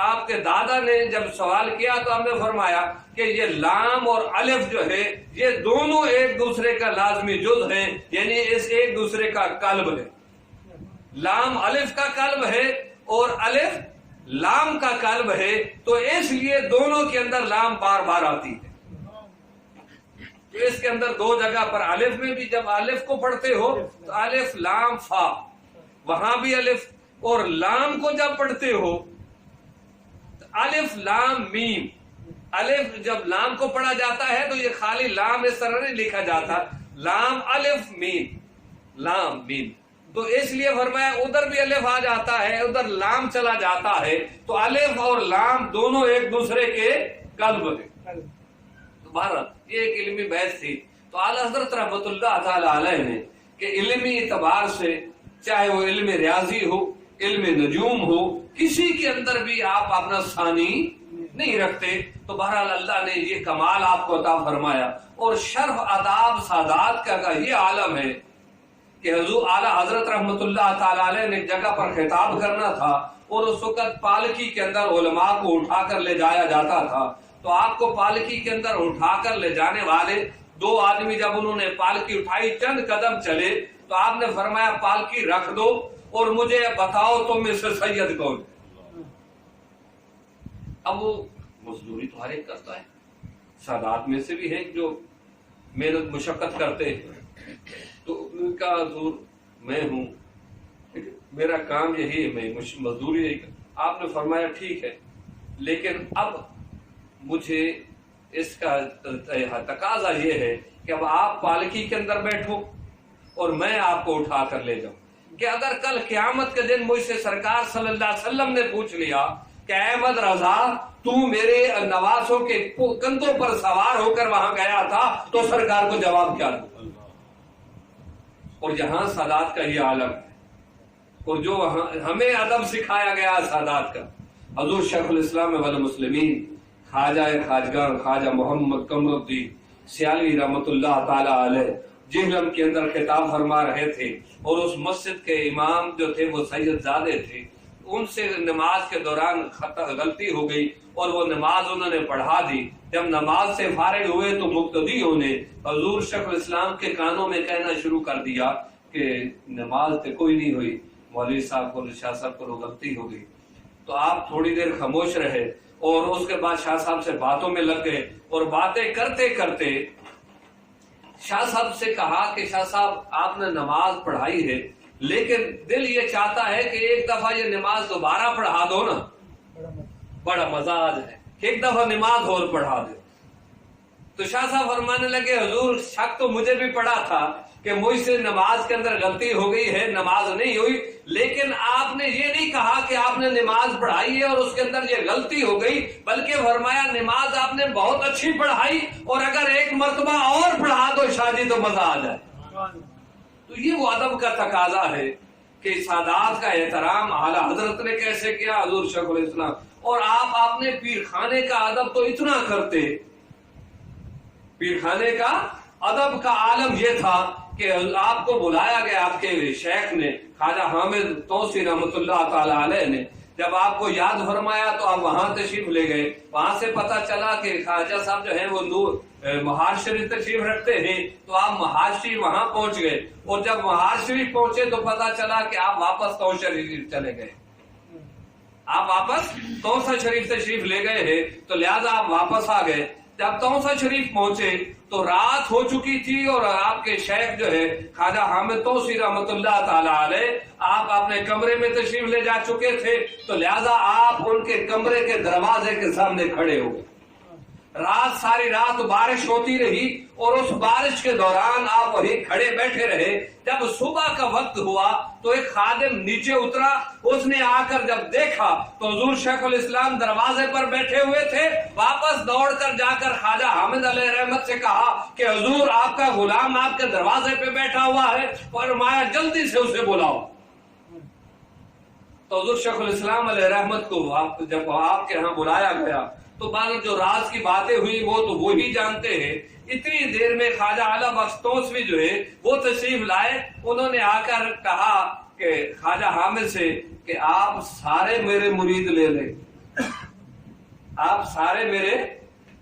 آپ کے دادا نے جب سوال کیا تو ہم نے فرمایا کہ یہ لام اور الف جو ہے یہ دونوں ایک دوسرے کا لازمی جز ہیں، یعنی اس ایک دوسرے کا قلب ہے. لام الف کا قلب ہے اور الف لام کا قلب ہے، تو اس لیے دونوں کے اندر لام بار بار آتی ہے. تو اس کے اندر 2 جگہ پر الف میں بھی جب الف کو پڑھتے ہو تو الف لام فا، وہاں بھی الف، اور لام کو جب پڑھتے ہو تو الف لام میم. الف جب لام کو پڑھا جاتا ہے تو یہ خالی لام اس طرح نہیں لکھا جاتا، لام الف میم، لام میم. تو اس لیے فرمایا ادھر بھی الف آ جاتا ہے، ادھر لام چلا جاتا ہے، تو الف اور لام دونوں ایک دوسرے کے قلب ہیں. بہرحال یہ ایک علمی بحث تھی. تو اعلی حضرت رحمت اللہ تعالی علیہ نے کہ علمی اعتبار سے چاہے وہ علم ریاضی ہو، علم نجوم ہو، کسی کے اندر بھی آپ اپنا ثانی نہیں رکھتے. تو بہرحال اللہ نے یہ کمال آپ کو عطا فرمایا. اور شرف آداب سادات کا یہ عالم ہے کہ حضور اعلی حضرت رحمت اللہ تعالی علیہ نے ایک جگہ پر خطاب کرنا تھا اور اس وقت پالکی کے اندر علماء کو اٹھا کر لے جایا جاتا تھا. تو آپ کو پالکی کے اندر اٹھا کر لے جانے والے 2 آدمی جب انہوں نے پالکی اٹھائی چند قدم چلے تو آپ نے فرمایا پالکی رکھ دو اور مجھے بتاؤ تم میں سے سید کون. اب وہ مزدوری تو ہر ایک کرتا ہے، سادات میں سے بھی ہے جو محنت مشقت کرتے ہیں. تو ان کا حضور میں ہوں، میرا کام یہی ہے، میں مزدوری یہی. آپ نے فرمایا ٹھیک ہے، لیکن اب مجھے اس کا تقاضا یہ ہے کہ اب آپ پالکی کے اندر بیٹھو اور میں آپ کو اٹھا کر لے جاؤں. کہ اگر کل قیامت کے دن مجھ سے سرکار صلی اللہ علیہ وسلم نے پوچھ لیا کہ احمد رضا تو میرے نواسوں کے کندھوں پر سوار ہو کر وہاں گیا تھا، تو سرکار کو جواب کیا دوں؟ اور یہاں سادات کا یہ عالم ہے، اور جو ہمیں ادب سکھایا گیا سادات کا. حضور شیخ الاسلام والمسلمین خواجہ خواجگان خواجہ محمد قمر الدین سیالوی رحمت اللہ تعالی علیہ جہلم کے اندر خطاب فرما رہے تھے، اور اس مسجد کے امام جو تھے وہ سید زادے تھے. ان سے نماز کے دوران غلطی ہو گئی اور وہ نماز انہوں نے پڑھا دی. جب نماز سے فارغ ہوئے تو مقتدیوں نے حضور شیخ الاسلام کے کانوں میں کہنا شروع کر دیا کہ نماز تو کوئی نہیں ہوئی، مولوی صاحب کو شاہ صاحب کو غلطی ہو گئی. تو آپ تھوڑی دیر خاموش رہے اور اس کے بعد شاہ صاحب سے باتوں میں لگ گئے، اور باتیں کرتے کرتے شاہ صاحب سے کہا کہ شاہ صاحب آپ نے نماز پڑھائی ہے، لیکن دل یہ چاہتا ہے کہ ایک دفعہ یہ نماز دوبارہ پڑھا دو نا، بڑا مزاج ہے، ایک دفعہ نماز اور پڑھا دو. تو شاہ صاحب فرمانے لگے حضور شک تو مجھے بھی پڑا تھا کہ مجھ سے نماز کے اندر غلطی ہو گئی ہے، نماز نہیں ہوئی، لیکن آپ نے یہ نہیں کہا کہ آپ نے نماز پڑھائی ہے اور اس کے اندر یہ غلطی ہو گئی، بلکہ فرمایا نماز آپ نے بہت اچھی پڑھائی، اور اگر ایک مرتبہ اور پڑھا دو شاہ جی تو مزہ آ جائے. تو یہ وہ ادب کا تقاضا ہے کہ سادات کا احترام اعلیٰ حضرت نے کیسے کیا، حضور شیخ الاسلام. اور آپ نے پیر خانے کا ادب تو اتنا کرتے، پیر خانے کا ادب کا عالم یہ تھا کہ آپ کو بلایا گیا، آپ کے شیخ نے خواجہ حامد توسی رحمت اللہ تعالی علیہ نے جب آپ کو یاد فرمایا تو آپ وہاں تشریف لے گئے. وہاں سے پتہ چلا کہ خواجہ صاحب جو ہیں وہ مہار شریف تشریف رکھتے ہیں، تو آپ مہار شریف وہاں پہنچ گئے، اور جب مہار شریف پہنچے تو پتہ چلا کہ آپ واپس تو شریف چلے گئے. آپ واپس توسا شریف تشریف لے گئے ہیں تو لہذا آپ واپس آ گئے. جب توسا شریف پہنچے تو رات ہو چکی تھی اور آپ کے شیخ جو ہے خواجہ حامد توسی رحمۃ اللہ تعالی علیہ آپ اپنے کمرے میں تشریف لے جا چکے تھے، تو لہذا آپ ان کے کمرے کے دروازے کے سامنے کھڑے ہو گئے. رات ساری رات بارش ہوتی رہی اور اس بارش کے دوران آپ وہیں کھڑے بیٹھے رہے. جب صبح کا وقت ہوا تو ایک خادم نیچے اترا، اس نے آ کر جب دیکھا تو حضور شیخ الاسلام دروازے پر بیٹھے ہوئے تھے. واپس دوڑ کر جا کر خواجہ حامد علیہ رحمت سے کہا کہ حضور آپ کا غلام آپ کے دروازے پہ بیٹھا ہوا ہے، فرمایا جلدی سے اسے بلاؤ. تو حضور شیخ الاسلام علیہ رحمت کو جب آپ کے ہاں بلایا گیا تو باقی جو راز کی باتیں ہوئی وہ تو وہی جانتے ہیں. اتنی دیر میں خواجہ اعلی بخش توسوی جو ہے وہ تشریف لائے. انہوں نے آ کر کہا کہ خواجہ حامد سے کہ آپ سارے میرے مرید لے لیں، آپ سارے میرے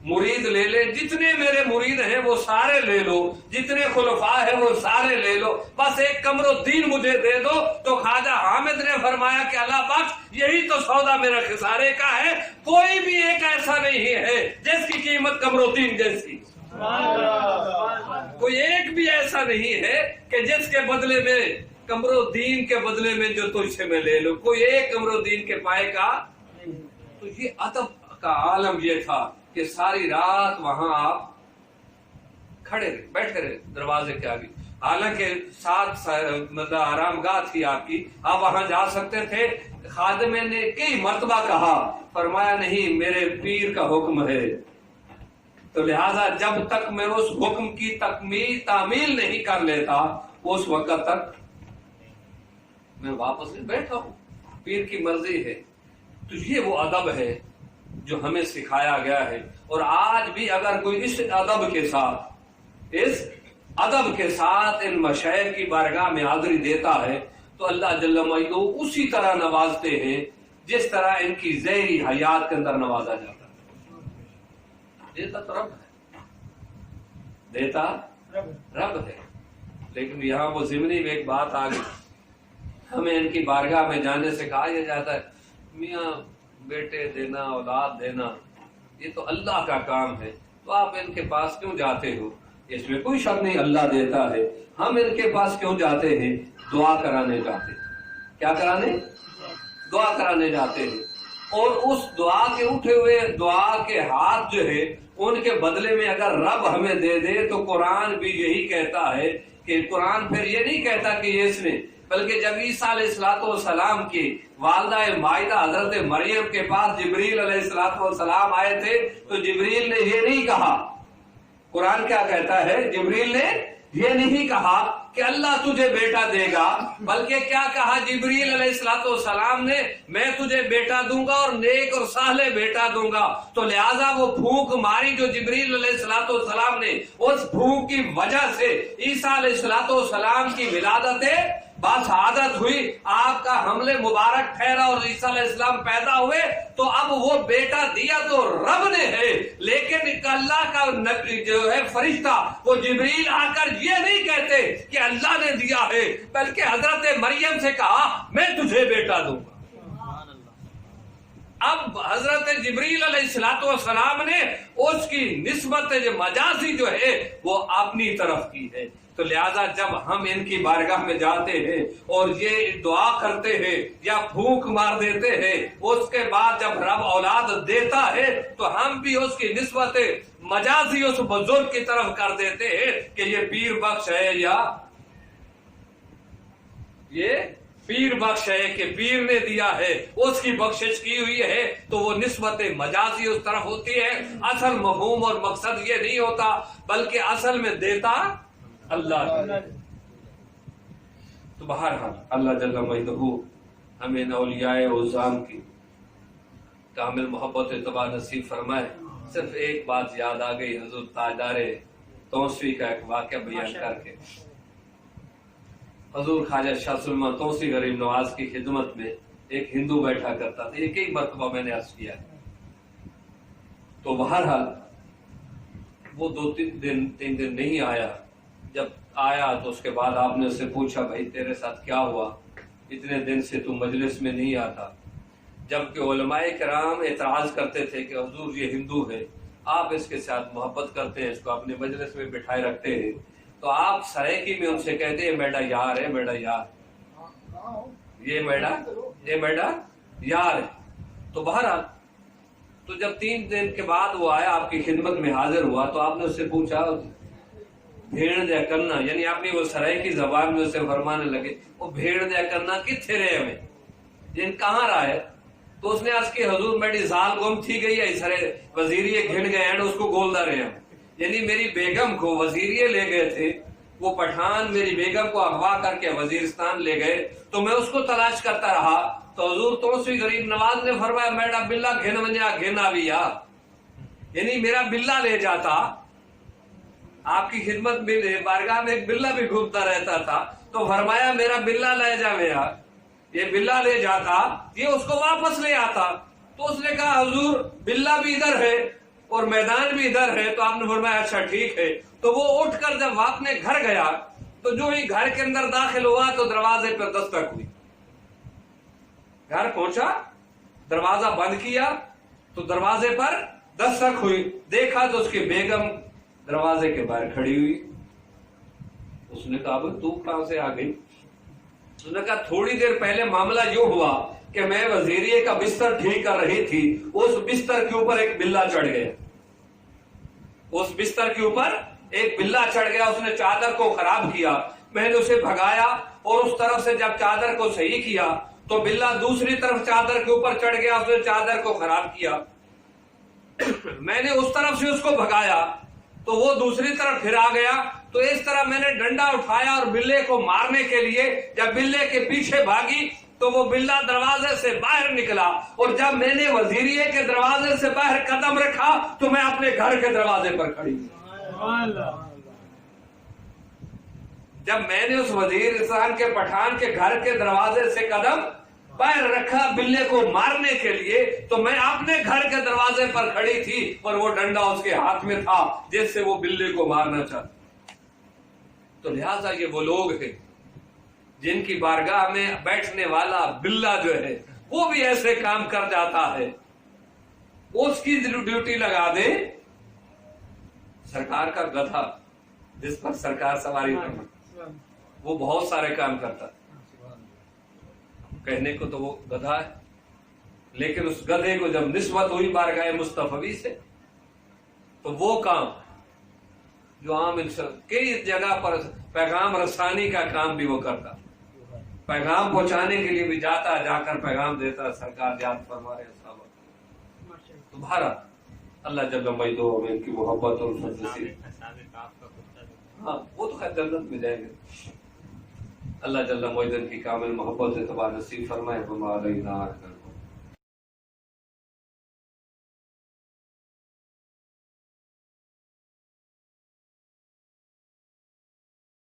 مرید لے لیں، جتنے میرے مرید ہیں وہ سارے لے لو، جتنے خلفاء ہیں وہ سارے لے لو، بس ایک قمر الدین مجھے دے دو. تو خواجہ حامد نے فرمایا کہ اللہ بخش یہی تو سودا میرا خسارے کا ہے، کوئی بھی ایک ایسا نہیں ہے جس کی قیمت قمر الدین جیسی، کوئی ایک بھی ایسا نہیں ہے کہ جس کے بدلے میں قمر الدین کے بدلے میں جو تجھ سے میں لے لوں، کوئی ایک قمر الدین کے پائے کا. تو یہ ادب کا عالم یہ تھا کہ ساری رات وہاں آپ کھڑے رہے، بیٹھے رہے دروازے کے آگے. حالانکہ ساتھ مطلب آرام گاہ تھی آپ کی، آپ وہاں جا سکتے تھے. خادم نے کئی مرتبہ کہا، فرمایا نہیں میرے پیر کا حکم ہے، تو لہذا جب تک میں اس حکم کی تعمیل نہیں کر لیتا اس وقت تک میں واپس بیٹھا ہوں، پیر کی مرضی ہے. تو یہ وہ ادب ہے جو ہمیں سکھایا گیا ہے. اور آج بھی اگر کوئی اس ادب کے ساتھ ان مشائخ کی بارگاہ میں حاضری دیتا ہے تو اللہ جل مجدہ اسی طرح نوازتے ہیں جس طرح ان کی ظاہری حیات کے اندر نوازا جاتا ہے. دیتا تو رب ہے، دیتا رب ہے، لیکن یہاں وہ ضمنی میں ایک بات آ گئی. ہمیں ان کی بارگاہ میں جانے سے کہا یہ جاتا ہے میاں بیٹے دینا، اولاد دینا یہ تو اللہ کا کام ہے، تو آپ ان کے پاس کیوں جاتے ہو؟ اس میں کوئی شک نہیں، اللہ دیتا ہے. ہم ان کے پاس کیوں جاتے ہیں؟ دعا کرانے جاتے ہیں. کیا کرانے؟ دعا کرانے جاتے ہیں. اور اس دعا کے اٹھے ہوئے دعا کے ہاتھ جو ہے ان کے بدلے میں اگر رب ہمیں دے دے تو قرآن بھی یہی کہتا ہے کہ قرآن پھر یہ نہیں کہتا کہ یہ اس نے، بلکہ جب عیسیٰ علیہ السلام کی والدہ مائدہ حضرت مریم کے پاس جبریل علیہ السلام آئے تھے تو جبریل نے یہ نہیں کہا، قرآن کیا کہتا ہے، جبریل نے یہ نہیں کہا کہ اللہ تجھے بیٹا دے گا، بلکہ کیا کہا جبریل علیہ السلام نے، میں تجھے بیٹا دوں گا اور نیک اور صالح بیٹا دوں گا. تو لہٰذا وہ پھونک ماری جو جبریل علیہ السلام نے، اس پھونک کی وجہ سے عیسیٰ علیہ السلام کی ولادت باسعادت ہوئی، آپ کا حمل مبارک ٹھہرا اور عیسیٰ علیہ السلام پیدا ہوئے. تو اب وہ بیٹا دیا تو رب نے ہے، لیکن اللہ کا جو ہے فرشتہ وہ جبریل آ کر یہ نہیں کہتے کہ اللہ نے دیا ہے، بلکہ حضرت مریم سے کہا میں تجھے بیٹا دوں گا. اب حضرت جبریل علیہ السلام نے اس کی نسبت مجازی جو ہے وہ اپنی طرف کی ہے. تو لہذا جب ہم ان کی بارگاہ میں جاتے ہیں اور یہ دعا کرتے ہیں یا پھونک مار دیتے ہیں، اس کے بعد جب رب اولاد دیتا ہے تو ہم بھی اس کی نسبت مجازی اس بزرگ کی طرف کر دیتے ہیں کہ یہ پیر بخش ہے یا یہ پیر بخش ہے کہ پیر نے دیا ہے، اس کی بخشش کی ہوئی ہے. تو وہ نسبت مجازی اس طرف ہوتی ہے، اصل مفہوم اور مقصد یہ نہیں ہوتا، بلکہ اصل میں دیتا اللہ. تو بہرحال اللہ جل مجدہ ہمیں اولیاء اعظام کی کامل محبت اتباع نصیب فرمائے. صرف ایک بات یاد آ گئی حضور تاجدار توسوی کا ایک واقعہ بیان کر کے. حضور خواجہ شاہ سلمان توسوی غریب نواز کی خدمت میں ایک ہندو بیٹھا کرتا تھا، ایک مرتبہ میں نے عرض کیا. تو بہرحال وہ 2-3 دن نہیں آیا. جب آیا تو اس کے بعد آپ نے اس سے پوچھا بھائی تیرے ساتھ کیا ہوا، اتنے دن سے تو مجلس میں نہیں آتا. جبکہ علماء کرام اعتراض کرتے تھے کہ حضور یہ ہندو ہے، آپ اس کے ساتھ محبت کرتے ہیں، اس کو اپنے مجلس میں بٹھائے رکھتے ہیں، تو آپ سرائکی میں ان سے کہتے ہیں میرا یار ہے، میرا یار، یہ میرا یار ہے۔ تو بہرحال تو جب 3 دن کے بعد وہ آیا آپ کی خدمت میں حاضر ہوا تو آپ نے اس سے پوچھا بھیڑ دیا کرنا، یعنی آپ نے وہ سرائکی زبان میں اسے فرمانے لگے وہ بھیڑ دیا کرنا کتنے رہے ہمیں جن کہاں رہا ہے؟ تو اس نے عرض کی حضور میری زال گم تھی گئی ہے، سرے وزیریے گھن گئے ہیں اس کو گولدا رہے ہیں، یعنی میری بیگم کو وزیریے لے گئے تھے، وہ پٹھان میری بیگم کو اغوا کر کے وزیرستان لے گئے تو میں اس کو تلاش کرتا رہا، تو حضور توسوی غریب نواز نے فرمایا میرا بلہ گھن ونیا گھن آویا، یعنی میرا بلہ لے جاتا، آپ کی خدمت میں بارگاہ میں ایک بلہ بھی گھومتا رہتا تھا، تو فرمایا میرا بلہ لے جا میرا، یہ بلہ لے جاتا یہ اس کو واپس لے آتا۔ تو اس نے کہا حضور بلہ بھی ادھر ہے اور میدان بھی ادھر ہے، تو آپ نے فرمایا اچھا ٹھیک ہے۔ تو وہ اٹھ کر جب اپنے گھر گیا تو جو ہی گھر کے اندر داخل ہوا تو دروازے پر دستک ہوئی، گھر پہنچا دروازہ بند کیا تو دروازے پر دستک ہوئی، دیکھا تو اس کی بیگم دروازے کے باہر کھڑی ہوئی۔ اس نے کہا تو کہاں سے آ گئی؟ اس نے کہا تھوڑی دیر پہلے معاملہ یوں ہوا کہ میں وزیریے کا بستر ٹھیک کر رہی تھی، اس بستر کے اوپر ایک بلہ چڑھ گیا، اس بستر کے اوپر ایک بلہ چڑھ گیا، اس نے چادر کو خراب کیا، میں نے اسے بھگایا اور اس طرف سے جب چادر کو صحیح کیا تو بلہ دوسری طرف چادر کے اوپر چڑھ گیا، اس نے چادر کو خراب کیا، میں نے اس طرف سے اس کو بھگایا تو وہ دوسری طرف پھر آ گیا، تو اس طرح میں نے ڈنڈا اٹھایا اور بلے کو مارنے کے لیے جب بلے کے پیچھے بھاگی تو وہ بلہ دروازے سے باہر نکلا، اور جب میں نے وزیریے کے دروازے سے باہر قدم رکھا تو میں اپنے گھر کے دروازے پر کھڑی ہوئی۔ جب میں نے اس وزیرستان کے پٹھان کے گھر کے دروازے سے قدم باہر رکھا بلے کو مارنے کے لیے تو میں اپنے گھر کے دروازے پر کھڑی تھی اور وہ ڈنڈا اس کے ہاتھ میں تھا جس سے وہ بلے کو مارنا چاہتا۔ تو لہٰذا یہ وہ لوگ ہیں جن کی بارگاہ میں بیٹھنے والا بلہ جو ہے وہ بھی ایسے کام کر جاتا ہے، اس کی ڈیوٹی لگا دے سرکار کا گدھا جس پر سرکار سواری کرنا، وہ بہت سارے کام کرتا ہے، کہنے کو تو وہ گدھا ہے، لیکن اس گدھے کو جب نسبت ہوئی بارگاہ مصطفی سے تو وہ کام جو عام انسان کئی جگہ پر پیغام رسانی کا کام بھی وہ کرتا، پیغام پہنچانے کے لیے بھی جاتا، جا کر پیغام دیتا، سرکار یاد فرما رہے صحابہ۔ تمہارا اللہ جل مجدہ ہمیں ان کی محبت اور نصیب، ہاں وہ تو خیر جنت میں جائیں گے، اللہ جل مجدہ کی کامل محبت اتباع نصیب فرمائے۔